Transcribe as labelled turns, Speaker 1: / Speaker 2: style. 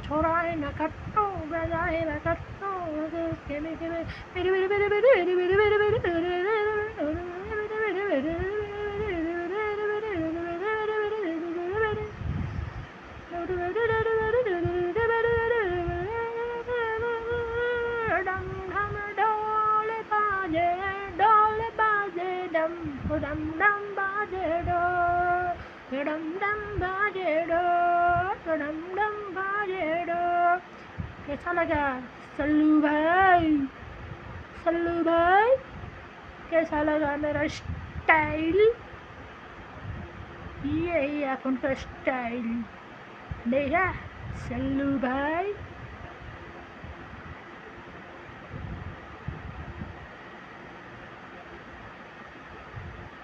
Speaker 1: छोराए न कट्टो बजाए न कट्टो डम डम बाजे डो डम डम बाजे डो डम डम बाजे डो। कैसा लगा सल्लू भाई? सल्लू भाई कैसा लगा मेरा स्टाइल? यही अपन का स्टाइल देखा सल्लू भाई।